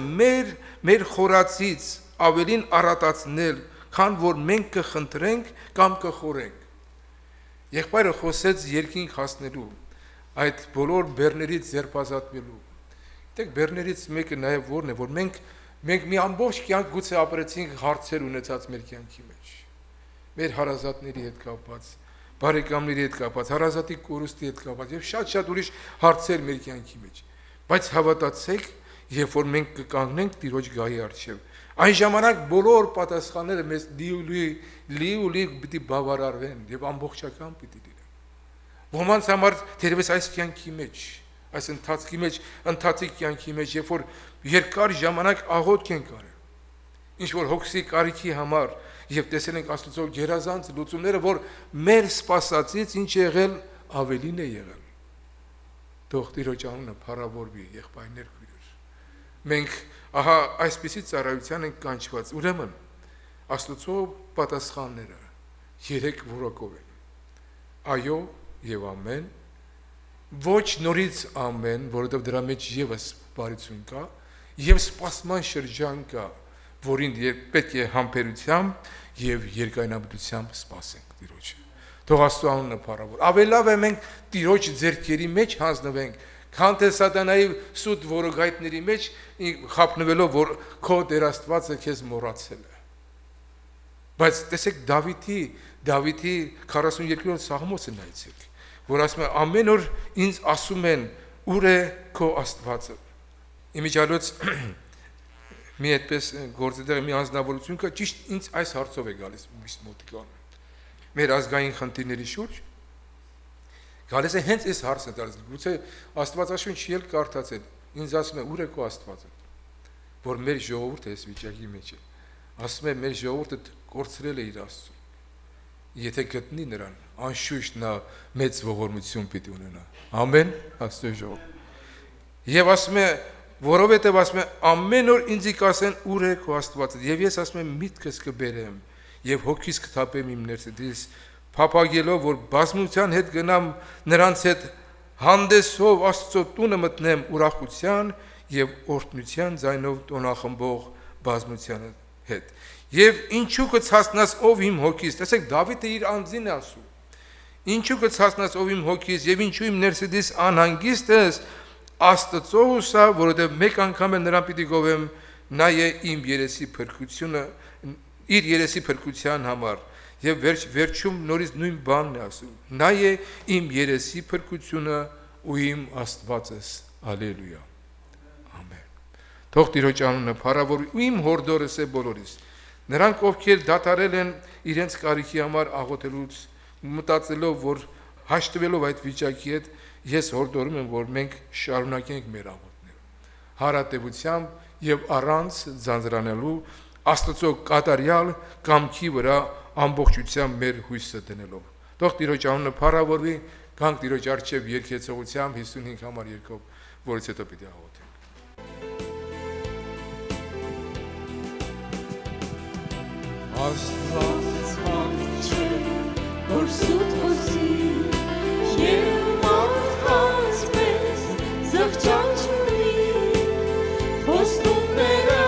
մեր խորացից ավելին առատացնել, քան որ մենք կխնդրենք կամ կխորենք։ Եղբայրը խոսեց երկինք հասնելու, այդ բոլոր բեռներից ձերբազատվելու։ Դեք բեռներից մեկը նաև որն է, որ մենք մի ամբողջ կյանք գուցե ապրեցինք հարցեր ունեցած մեր կյանքի մեջ։ Մեր հարազատների հետ կապված, բարեկամների հետ կապված, հարազատի կորուստի հետ կապված եւ շատ ուրիշ հարցեր մեր կյանքի մեջ։ Բայց հավատացեք, երբ որ մենք կկանգնենք Տիրոջ գահի առջև, այն ժամանակ բոլոր պատասխանները մեզ լի պիտի բավարարվեն եւ ամբողջական պիտի լինեն։ Ոմանց համար թերևս այս կյանքի մեջ, այս ընթացիկ կյանքի մեջ, երբ որ երկար ժամանակ աղոթք ենք արել, ինչ որ հոգսի կարիքի համար եւ տեսել ենք Աստծո գերազանց լուծումները, որ մեր սպասածից ինչ եղել ավելին է եղել։ Թող Տիրոջ անունը փառավորվի, եղբայրներ քույրեր։ Մենք ահա այսպիսի ծառայության ենք կանչված, ուրեմն Աստծո պատասխանները 3 որակով են. այո եւ ամեն, ոչ նորից ամեն, որովհետեւ դրա մեջ եւս բարություն կա, եւ սպասման շրջան կա, որին պետք է համբերությամբ եւ երկայնաբդությամբ սպասենք Տիրոջը։ Թող Աստծո անունը փառավոր։ Ավելավ է մենք Տիրոջ ձեռքերի մեջ հանձնվենք, քան թե սատանայի սուտ որոգայթների մեջ խափնվելով, որ քո Տեր Աստվածը քեզ մոռացել է։ Բայց տեսեք Դավիթի 42-րդ Սաղմոսը նայեցեք, որ ասում է ամեն օր ինձ ասում են ուր է քո Աստվածը։ Իմիջիալոց մի այդպես գործադեղ մի անձնավորություն կա, ճիշտ ինձ այս հարցով է գալիս միշտ մոտիկան։ Մեր ազգային խնդիրների շուրջ գալիս է հենց այս հարցը տալիս։ Գուցե Աստվածաշունչը ել կարդացել, ինձ ասում է ուր է քո Աստվածը, որ մեր ժողովուրդը այս վիճակի մեջ է։ Ասում է մեր ժողովուրդը կորցրել է իր Աստծուն։ Եթե գտնի նրան, անշուշտ նա մեծ ողորմություն պիտի ունենա։ Ամեն, Աստծո ժողով։ Եվ ասում է, որովհետև ասում է ամեն օր ինձ կասեն ուր է քո Աստվածը, եւ ես ասում եմ միտքս կբերեմ եւ հոգիս կթափեմ իմ ներսից, փափագելով որ բազմության հետ գնամ նրանց հետ հանդեսով Աստծո տունը մտնեմ ուրախության եւ օրհնության ձայնով տոնախմբող բազմության հետ։ Եվ ինչու կցածնաս ով իմ հոգիս, տեսեք Դավիթը իր անձին է ասում, ինչու կցածնաս ով իմ հոգիս եւ ինչու իմ ներսից անհանգիստ ես, Աստծո հուսա, որովհետև մեկ անգամ էլ նրան պիտի գովեմ, նա է իմ երեսի փրկությունը, իր երեսի փրկության համար, եւ վերջում նորից նույն բանն է ասում, նա է իմ երեսի փրկությունը ու իմ Աստվածս, հալելույա, ամեն։ Թող Տիրոջ անունը փառավորվի ու իմ հորդորս է բոլորիս, նրանք ովքեր դադարել են իրենց կարիքի համար աղոթելուց, մտածելով, որ հաշտվելով այդ վիճակի հետ, ես հորդորում եմ, որ մենք շարունակենք մեր աղոթները, հարատևությամբ եւ առանց ձանձրանալու Աստծո կատարյալ կամքի վրա ամբողջությամբ մեր հույսը դնելով։ Թող Տիրոջ անունը փառավորվի, գանք Տիրոջ առջև երկեցողությամբ 55 համար երկով, որից հետո պիտի աղոթենք։ Աստված ողջ որ սուտ խոսի եւ մարդկանց պես զղջանք ունի խոստումները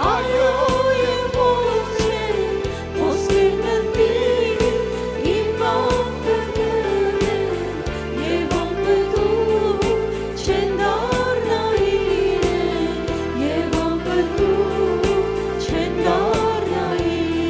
այո եւ ոչ խոսքերն ընտիր իմ ամպերն եւ ամպետու չեն դառնային եւ ամպետու չեն դառնային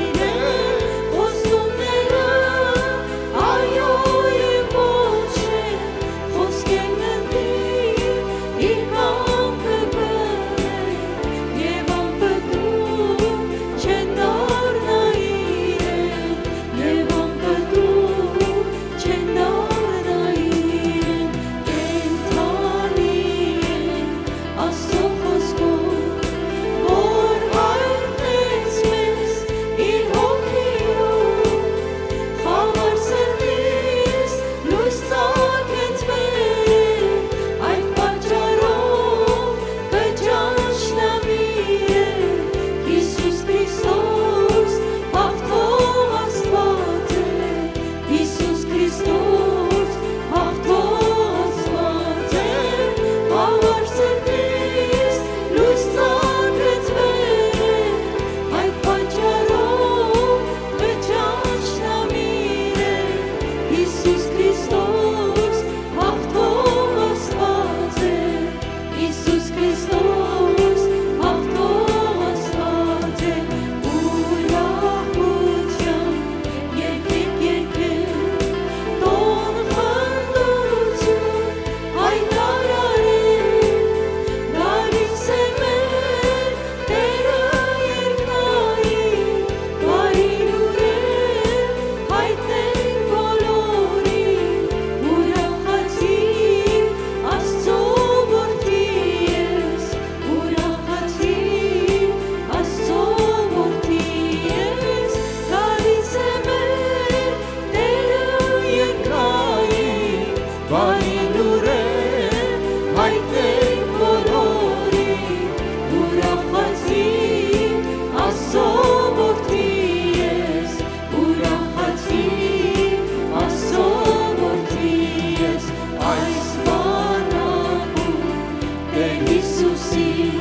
Հիսուսի